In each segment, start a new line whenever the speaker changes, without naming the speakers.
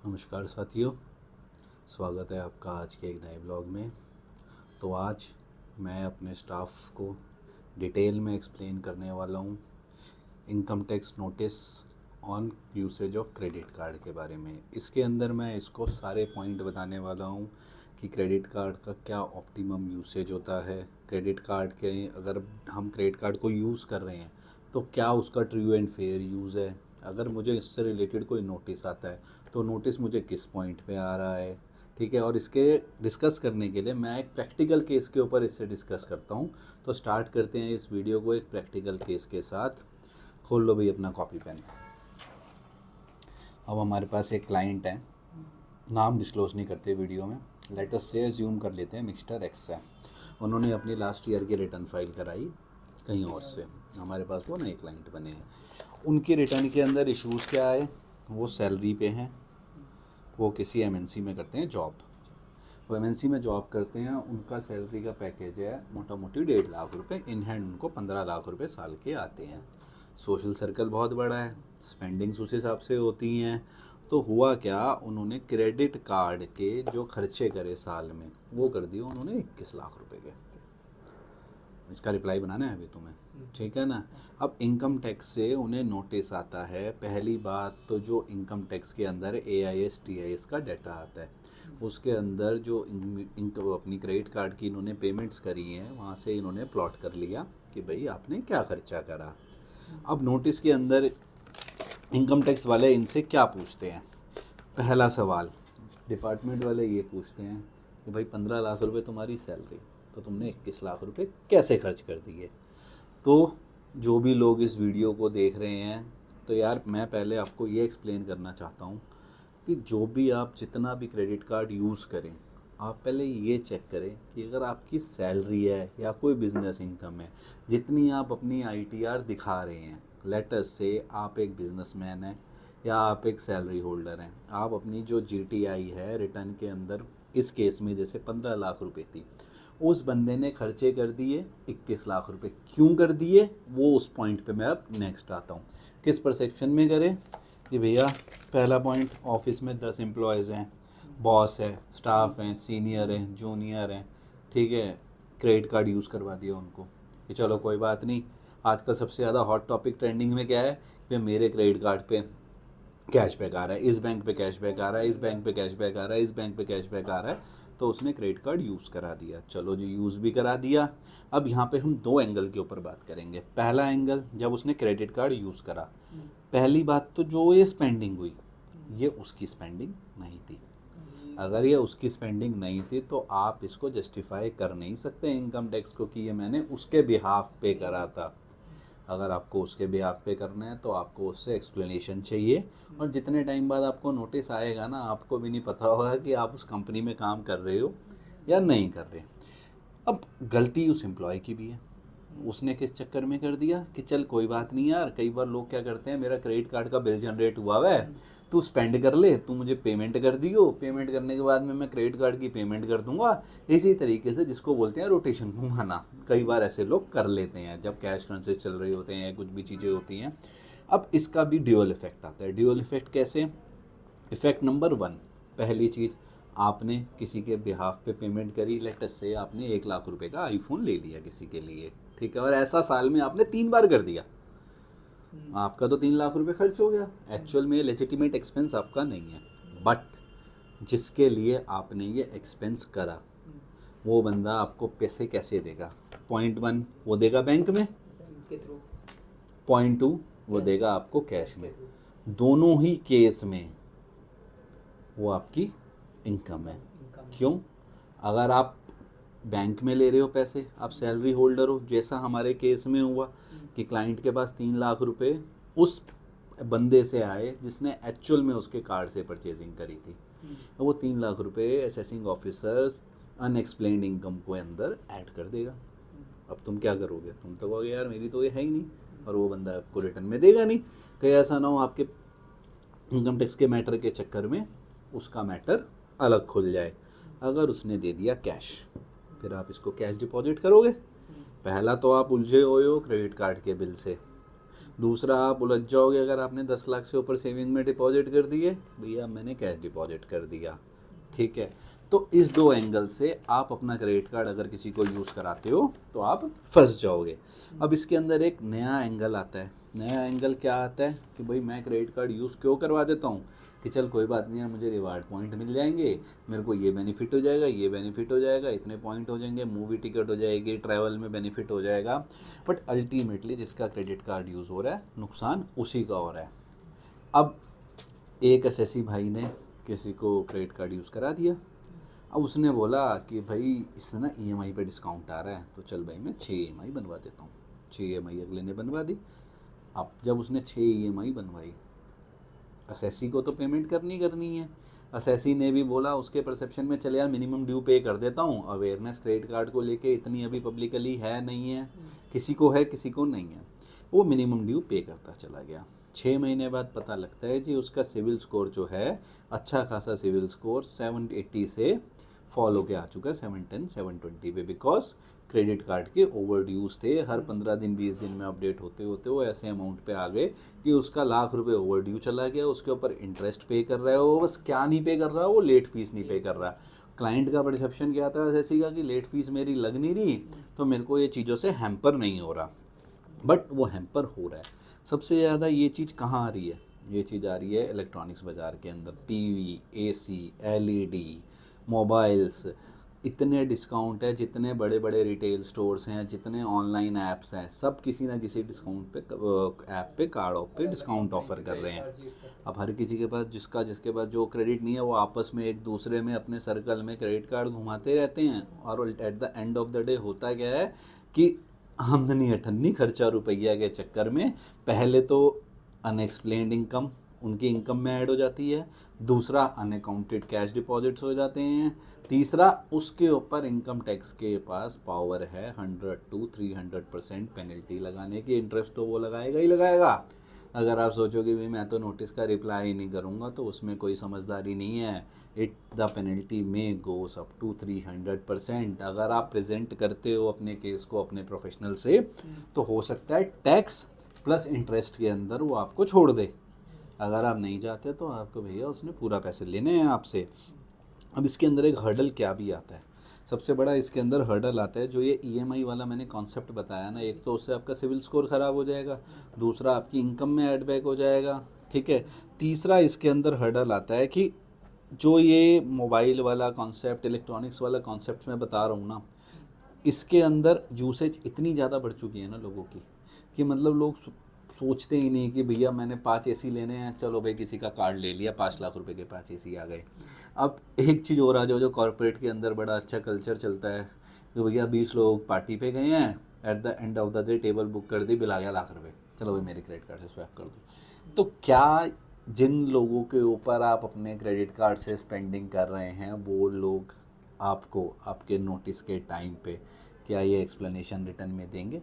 नमस्कार साथियों, स्वागत है आपका आज के एक नए ब्लॉग में। तो आज मैं अपने स्टाफ को डिटेल में एक्सप्लेन करने वाला हूँ income tax notice on usage of credit card के बारे में। इसके अंदर मैं इसको सारे पॉइंट बताने वाला हूँ कि क्रेडिट कार्ड का क्या ऑप्टिमम यूसेज होता है, क्रेडिट कार्ड के अगर हम क्रेडिट कार्ड को यूज़ कर रहे हैं तो क्या उसका ट्रू एंड फेयर यूज़ है, अगर मुझे इससे रिलेटेड कोई नोटिस आता है तो नोटिस मुझे किस पॉइंट पे आ रहा है। ठीक है, और इसके डिस्कस करने के लिए मैं एक प्रैक्टिकल केस के ऊपर इससे डिस्कस करता हूँ। तो स्टार्ट करते हैं इस वीडियो को एक प्रैक्टिकल केस के साथ। खोल लो भाई अपना कॉपी पेन। अब हमारे पास एक क्लाइंट है, नाम डिस्क्लोज नहीं करते वीडियो में। लेट अस से अज्यूम कर लेते हैं मिस्टर एक्स है। उन्होंने अपनी लास्ट ईयर की रिटर्न फाइल कराई कहीं और से, हमारे पास वो नए क्लाइंट बने हैं। उनकी रिटर्न के अंदर इश्यूज़ क्या आए, वो सैलरी पे हैं, वो किसी एमएनसी में करते हैं जॉब। वो एमएनसी में जॉब करते हैं, उनका सैलरी का पैकेज है मोटा मोटी 1.5 लाख रुपये, इन हैंड उनको 15 लाख रुपये साल के आते हैं। सोशल सर्कल बहुत बड़ा है, स्पेंडिंग्स उस हिसाब से होती हैं। तो हुआ क्या, उन्होंने क्रेडिट कार्ड के जो खर्चे करे साल में वो कर दिए उन्होंने 21 लाख रुपये के। इसका रिप्लाई बनाना है अभी तुम्हें, ठीक है ना। अब इनकम टैक्स से उन्हें नोटिस आता है। पहली बात तो जो इनकम टैक्स के अंदर AIS TIS का डाटा आता है, उसके अंदर जो इनकम अपनी क्रेडिट कार्ड की इन्होंने पेमेंट्स करी हैं वहाँ से इन्होंने प्लॉट कर लिया कि भाई आपने क्या खर्चा करा। अब नोटिस के अंदर इनकम टैक्स वाले इनसे क्या पूछते हैं, पहला सवाल डिपार्टमेंट वाले ये पूछते हैं कि भाई 15 लाख रुपए तुम्हारी सैलरी, तो तुमने 21 लाख रुपए कैसे खर्च कर दिए। तो जो भी लोग इस वीडियो को देख रहे हैं, तो यार मैं पहले आपको ये एक्सप्लेन करना चाहता हूँ कि जो भी आप जितना भी क्रेडिट कार्ड यूज़ करें, आप पहले ये चेक करें कि अगर आपकी सैलरी है या कोई बिज़नेस इनकम है, जितनी आप अपनी ITR दिखा रहे हैं, लेटर से आप एक बिजनेसमैन हैं या आप एक सैलरी होल्डर हैं, आप अपनी जो GTI है रिटर्न के अंदर, इस केस में जैसे 15 लाख रुपए थी, उस बंदे ने खर्चे कर दिए 21 लाख रुपए। क्यों कर दिए वो उस पॉइंट पे मैं अब नेक्स्ट आता हूँ। किस परसेप्शन में करें कि भैया, पहला पॉइंट, ऑफिस में 10 एम्प्लॉयज़ हैं, बॉस है, स्टाफ हैं, सीनियर हैं, जूनियर हैं, ठीक है, क्रेडिट कार्ड यूज़ करवा दिया उनको कि चलो कोई बात नहीं। आजकल सबसे ज़्यादा हॉट टॉपिक ट्रेंडिंग में क्या है कि मेरे क्रेडिट कार्ड पे कैशबैक आ रहा है, इस बैंक पे कैशबैक आ रहा है, इस बैंक पे कैशबैक आ रहा है, इस बैंक पे कैशबैक आ रहा है। तो उसने क्रेडिट कार्ड यूज़ करा दिया, चलो जी यूज़ भी करा दिया। अब यहाँ पे हम दो एंगल के ऊपर बात करेंगे। पहला एंगल, जब उसने क्रेडिट कार्ड यूज़ करा, पहली बात तो जो ये स्पेंडिंग हुई ये उसकी स्पेंडिंग नहीं थी। अगर ये उसकी स्पेंडिंग नहीं थी तो आप इसको जस्टिफाई कर नहीं सकते इनकम टैक्स को कि ये मैंने उसके बिहाफ पे करा था। अगर आपको उसके बिहाफ पे करना है तो आपको उससे एक्सप्लेनेशन चाहिए। और जितने टाइम बाद आपको नोटिस आएगा ना, आपको भी नहीं पता होगा कि आप उस कंपनी में काम कर रहे हो या नहीं कर रहे। अब गलती उस एम्प्लॉय की भी है, उसने किस चक्कर में कर दिया कि चल कोई बात नहीं यार, कई बार लोग क्या करते हैं, मेरा क्रेडिट कार्ड का बिल जनरेट हुआ है, तू स्पेंड कर ले, तू मुझे पेमेंट कर दियो, पेमेंट करने के बाद में मैं क्रेडिट कार्ड की पेमेंट कर दूंगा। इसी तरीके से जिसको बोलते हैं रोटेशन घुमाना, कई बार ऐसे लोग कर लेते हैं जब कैश ट्रांसफर चल रही होते हैं, कुछ भी चीज़ें होती हैं। अब इसका भी ड्यूअल इफेक्ट आता है। ड्यूअल इफेक्ट कैसे, इफेक्ट नंबर 1, पहली चीज़, आपने किसी के बिहाफ पे पेमेंट करी, लेटस से आपने 1 लाख रुपए का आईफोन ले लिया किसी के लिए, ठीक है, और ऐसा साल में आपने 3 बार कर दिया, आपका तो 3 लाख रुपए खर्च हो गया। एक्चुअल में लेजिटिमेट एक्सपेंस आपका नहीं है, बट जिसके लिए आपने ये एक्सपेंस करा वो बंदा आपको पैसे कैसे देगा। पॉइंट 1 वो देगा बैंक में,
के थ्रू
पॉइंट 2 वो
कैश
देगा आपको कैश
के
में।
थ्रू
दोनों ही केस में वो आपकी इनकम है।
इनकम
क्यों, अगर आप बैंक में ले रहे हो पैसे, आप सैलरी होल्डर हो, जैसा हमारे केस में हुआ कि क्लाइंट के पास 3 लाख रुपए उस बंदे से आए जिसने एक्चुअल में उसके कार्ड से परचेजिंग करी थी। तो वो 3 लाख रुपए असेसिंग ऑफिसर्स अनएक्सप्लेन्ड इनकम को अंदर ऐड कर देगा। अब तुम क्या करोगे, तुम तो कहोगे यार मेरी तो ये है ही नहीं, और वो बंदा आपको रिटर्न में देगा नहीं। कहीं ऐसा ना हो आपके इनकम टैक्स के मैटर के चक्कर में उसका मैटर अलग खुल जाए। अगर उसने दे दिया कैश, फिर आप इसको कैश डिपॉजिट करोगे। पहला तो आप उलझे हुए हो क्रेडिट कार्ड के बिल से, दूसरा आप उलझ जाओगे अगर आपने 10 लाख से ऊपर सेविंग में डिपॉजिट कर दिए, भैया मैंने कैश डिपॉजिट कर दिया, ठीक है। तो इस दो एंगल से आप अपना क्रेडिट कार्ड अगर किसी को यूज़ कराते हो तो आप फंस जाओगे। अब इसके अंदर एक नया एंगल आता है। नया एंगल क्या आता है कि भाई मैं क्रेडिट कार्ड यूज़ क्यों करवा देता हूँ कि चल कोई बात नहीं यार, मुझे रिवार्ड पॉइंट मिल जाएंगे, मेरे को ये बेनिफिट हो जाएगा, ये बेनिफिट हो जाएगा, इतने पॉइंट हो जाएंगे, मूवी टिकट हो जाएगी, ट्रैवल में बेनिफिट हो जाएगा। बट अल्टीमेटली जिसका क्रेडिट कार्ड यूज़ हो रहा है नुकसान उसी का हो रहा है। अब एक एसएससी भाई ने किसी को क्रेडिट कार्ड यूज़ करा दिया। अब उसने बोला कि भाई इसमें ना ईएमआई पे डिस्काउंट आ रहा है, तो चल भाई मैं 6 ईएमआई बनवा देता हूँ। 6 ईएमआई अगले ने बनवा दी। अब जब उसने 6 ईएमआई बनवाई, एसएससी को तो पेमेंट करनी है। एसएससी ने भी बोला उसके परसेप्शन में, चल यार मिनिमम ड्यू पे कर देता हूँ। अवेयरनेस क्रेडिट कार्ड को लेके इतनी अभी पब्लिकली है नहीं है, किसी को है किसी को नहीं है। वो मिनिमम ड्यू पे करता चला गया। 6 महीने बाद पता लगता है जी उसका सिविल स्कोर जो है, अच्छा खासा सिविल स्कोर 780 से फॉल होके आ चुका है 710 720 पे, बिकॉज क्रेडिट कार्ड के ओवर ड्यूज थे। हर 15 दिन 20 दिन में अपडेट होते होते वो ऐसे अमाउंट पे आ गए कि उसका लाख रुपए ओवर ड्यू चला गया। उसके ऊपर इंटरेस्ट पे कर रहा है वो, बस क्या नहीं पे कर रहा है वो, लेट फीस नहीं पे कर रहा। क्लाइंट का परसेप्शन क्या था एसएससी का कि लेट फीस मेरी लग नहीं रही तो मेरे को ये चीज़ों से हैम्पर नहीं हो रहा, बट वो हैम्पर हो रहा है। सबसे ज़्यादा ये चीज़ कहाँ आ रही है? ये चीज़ आ रही है इलेक्ट्रॉनिक्स बाज़ार के अंदर। टीवी, एसी, एलईडी, मोबाइल्स, इतने डिस्काउंट है। जितने बड़े बड़े रिटेल स्टोर्स हैं, जितने ऑनलाइन ऐप्स हैं, सब किसी ना किसी डिस्काउंट पे ऐप पे कार्डों पे डिस्काउट ऑफर कर रहे हैं। अब हर किसी के पास, जिसके पास जो क्रेडिट नहीं है, वो आपस में एक दूसरे में अपने सर्कल में क्रेडिट कार्ड घुमाते रहते हैं। और at the end of the day होता क्या है कि आमदनी अठन्नी खर्चा रुपया के चक्कर में पहले तो अनएक्सप्लेन्ड इनकम उनकी इनकम में ऐड हो जाती है, दूसरा अनअकाउंटेड कैश डिपॉजिट्स हो जाते हैं, तीसरा उसके ऊपर इनकम टैक्स के पास पावर है 100 to 300% पेनल्टी लगाने की। इंटरेस्ट तो वो लगाएगा ही लगाएगा। अगर आप सोचोगे भाई मैं तो नोटिस का रिप्लाई ही नहीं करूँगा, तो उसमें कोई समझदारी नहीं है। द पेनल्टी में गोस अप टू 300%। अगर आप प्रेजेंट करते हो अपने केस को अपने प्रोफेशनल से, तो हो सकता है टैक्स प्लस इंटरेस्ट के अंदर वो आपको छोड़ दे। अगर आप नहीं चाहते तो आपको भैया उसने पूरा पैसे लेने हैं आपसे। अब इसके अंदर एक हर्डल क्या भी आता है, सबसे बड़ा इसके अंदर हर्डल आता है जो ये ईएमआई वाला मैंने कॉन्सेप्ट बताया ना। एक तो उससे आपका सिविल स्कोर ख़राब हो जाएगा, दूसरा आपकी इनकम में ऐड बैक हो जाएगा, ठीक है। तीसरा इसके अंदर हर्डल आता है कि जो ये मोबाइल वाला कॉन्सेप्ट, इलेक्ट्रॉनिक्स वाला कॉन्सेप्ट मैं बता रहा हूँ ना, इसके अंदर यूसेज इतनी ज़्यादा बढ़ चुकी है ना लोगों की, कि मतलब लोग सोचते ही नहीं कि भैया मैंने 5 एसी लेने हैं, चलो भाई किसी का कार्ड ले लिया, 5 लाख रुपए के 5 एसी आ गए। अब एक चीज़ हो रहा जो कॉर्पोरेट के अंदर बड़ा अच्छा कल्चर चलता है कि भैया 20 लोग पार्टी पे गए हैं, at the end of the day table book कर दी, बिल आ गया लाख रुपए, चलो भाई मेरे क्रेडिट कार्ड से स्वैप कर दो। तो क्या जिन लोगों के ऊपर आप अपने क्रेडिट कार्ड से स्पेंडिंग कर रहे हैं, वो लोग आपको आपके नोटिस के टाइम पे क्या ये एक्सप्लेनेशन रिटर्न में देंगे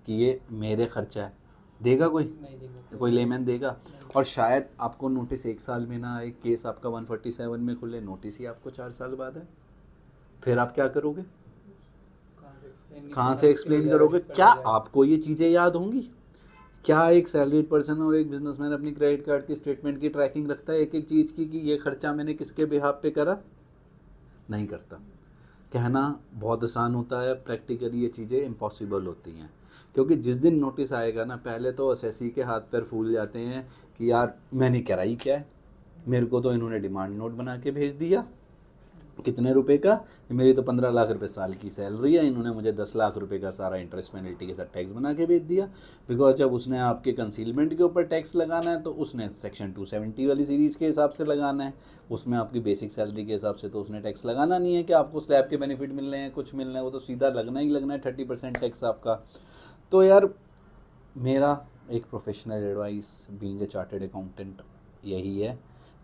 कि ये मेरे खर्चा है? देगा कोई? नहीं देगा। कोई लेमैन देगा? और शायद आपको नोटिस 1 साल में ना आए, केस आपका 147 में खुले, नोटिस ही आपको 4 साल बाद है। फिर आप क्या करोगे? कहाँ से एक्सप्लेन करोगे? क्या आपको ये चीज़ें याद होंगी? क्या एक सैलरीड पर्सन और एक बिजनेसमैन अपनी क्रेडिट कार्ड की स्टेटमेंट की ट्रैकिंग रखता है एक एक चीज़ की कि ये खर्चा मैंने किसके बिहाफ पे करा? नहीं करता। कहना बहुत आसान होता है, प्रैक्टिकली ये चीज़ें इम्पॉसिबल होती हैं। क्योंकि जिस दिन नोटिस आएगा ना, पहले तो एसएससी के हाथ पैर फूल जाते हैं कि यार मैंने कराई क्या है, मेरे को तो इन्होंने डिमांड नोट बना के भेज दिया, कितने रुपए का, मेरी तो 15 लाख रुपए साल की सैलरी है, इन्होंने मुझे 10 लाख रुपए का सारा इंटरेस्ट पेनल्टी के साथ टैक्स बना के भेज दिया। बिकॉज जब उसने आपके कंसीलमेंट के ऊपर टैक्स लगाना है तो उसने सेक्शन 270 वाली सीरीज़ के हिसाब से लगाना है, उसमें आपकी बेसिक सैलरी के हिसाब से तो उसने टैक्स लगाना नहीं है कि आपको स्लैब के बेनिफिट मिल रहे हैं, कुछ मिल रहे हैं, वो तो सीधा लगना ही लगना है 30% टैक्स आपका। तो यार मेरा एक professional advice being a chartered accountant यही है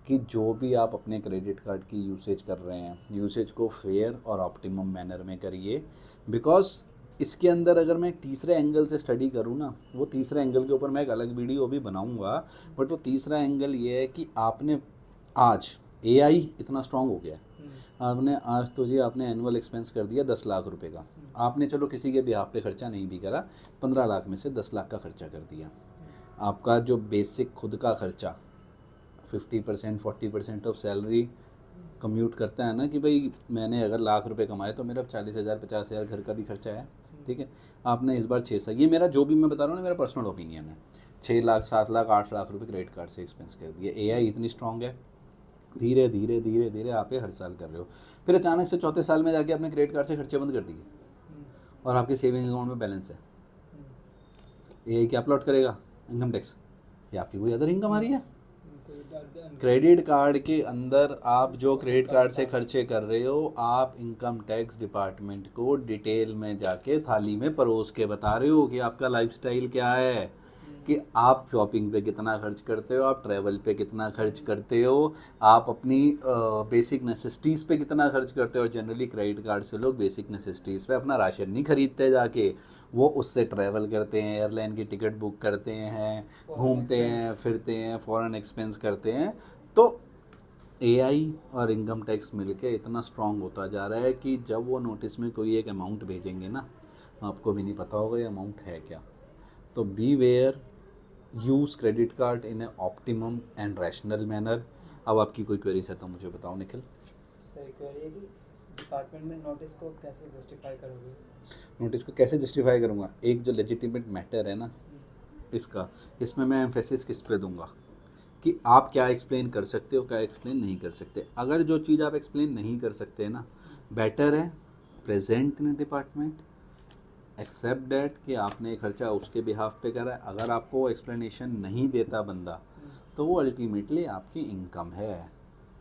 कि जो भी आप अपने क्रेडिट कार्ड की यूसेज कर रहे हैं, यूसेज को फेयर और ऑप्टिमम मैनर में करिए। बिकॉज इसके अंदर अगर मैं एक तीसरे एंगल से स्टडी करूँ ना, वो तीसरे एंगल के ऊपर मैं एक अलग वीडियो भी बनाऊंगा, बट वो तीसरा एंगल ये है कि आपने आज एआई इतना स्ट्रांग हो गया है, आपने आज तो जी आपने एनुअल एक्सपेंस कर दिया 10 लाख रुपए का, आपने चलो किसी के बिहाफ पे खर्चा नहीं भी करा, 15 लाख में से 10 लाख का खर्चा कर दिया। आपका जो बेसिक खुद का खर्चा 50% 40% ऑफ सैलरी कम्यूट करता है ना, कि भाई मैंने अगर लाख रुपए कमाए तो मेरा 40,000 50,000 घर का भी खर्चा है, ठीक है। आपने इस बार 6 साल, ये मेरा जो भी मैं बता रहा हूँ ना, मेरा पर्सनल ओपिनियन है, 6 लाख 7 लाख 8 लाख रुपए क्रेडिट कार्ड से एक्सपेंस कर दिए। एआई इतनी स्ट्रांग है, धीरे धीरे धीरे धीरे आप ये हर साल कर रहे हो, फिर अचानक से चौथे साल में जाके अपने क्रेडिट कार्ड से खर्चे बंद कर दिए और आपके सेविंग अकाउंट में बैलेंस है। एआई क्या प्लॉट करेगा? इनकम टैक्स, ये आपकी कोई अदर इनकम आ रही है। क्रेडिट कार्ड के अंदर आप जो क्रेडिट कार्ड से खर्चे कर रहे हो, आप इनकम टैक्स डिपार्टमेंट को डिटेल में जाके थाली में परोस के बता रहे हो कि आपका लाइफस्टाइल क्या है, कि आप शॉपिंग पे कितना खर्च करते हो, आप ट्रैवल पे कितना खर्च करते हो, आप अपनी बेसिक नेसेसिटीज़ पे कितना खर्च करते हो। और जनरली क्रेडिट कार्ड से लोग बेसिक नेसेसिटीज़ पे अपना राशन नहीं खरीदते जाके, वो उससे ट्रैवल करते हैं, एयरलाइन की टिकट बुक करते हैं, घूमते हैं फिरते हैं, फॉरेन एक्सपेंस करते हैं। तो एआई और इनकम टैक्स मिलके इतना स्ट्रांग होता जा रहा है कि जब वो नोटिस में कोई एक अमाउंट भेजेंगे ना, आपको भी नहीं पता होगा ये अमाउंट है क्या। तो be aware, use credit card in a optimum and rational manner. अब आपकी कोई क्वेरीज है तो मुझे बताओ निखिल।
सर क्वेरी है कि डिपार्टमेंट में नोटिस को कैसे जस्टिफाई करोगे?
नोटिस को कैसे जस्टिफाई करूँगा? एक जो लेजिटिमेट मैटर है ना इसका, इसमें मैं एम्फेसिस किस पे दूंगा कि आप क्या एक्सप्लेन कर सकते हो, क्या एक्सप्लेन नहीं कर सकते। अगर जो चीज़ आप एक्सप्लेन नहीं कर सकते ना, बेटर है present in department, except that कि आपने खर्चा उसके बिहाफ पे करा है। अगर आपको एक्सप्लेनेशन नहीं देता बंदा, तो वो अल्टीमेटली आपकी इनकम है।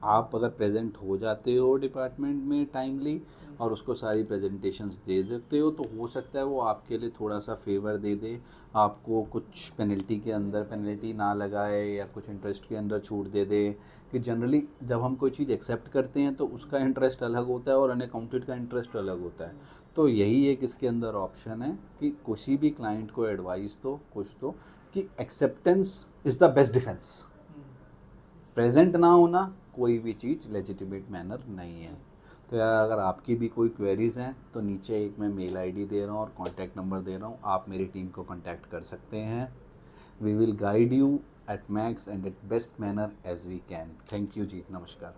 आप अगर प्रेजेंट हो जाते हो डिपार्टमेंट में टाइमली और उसको सारी प्रेजेंटेशंस दे सकते हो, तो हो सकता है वो आपके लिए थोड़ा सा फेवर दे दे, आपको कुछ पेनल्टी के अंदर पेनल्टी ना लगाए या कुछ इंटरेस्ट के अंदर छूट दे दे। कि जनरली जब हम कोई चीज़ एक्सेप्ट करते हैं तो उसका इंटरेस्ट अलग होता है और अनअकाउंटेड का इंटरेस्ट अलग होता है। तो यही एक इसके अंदर ऑप्शन है कि किसी भी क्लाइंट को एडवाइस दो, कुछ दो, कि acceptance is the best defence. Present ना होना कोई भी चीज़ लेजिटिमेट मैनर नहीं है। तो यार अगर आपकी भी कोई क्वेरीज़ हैं तो नीचे एक मैं मेल आईडी दे रहा हूँ और कॉन्टैक्ट नंबर दे रहा हूँ, आप मेरी टीम को कॉन्टैक्ट कर सकते हैं। We will guide you at max and at best manner as we can. Thank you ji, नमस्कार।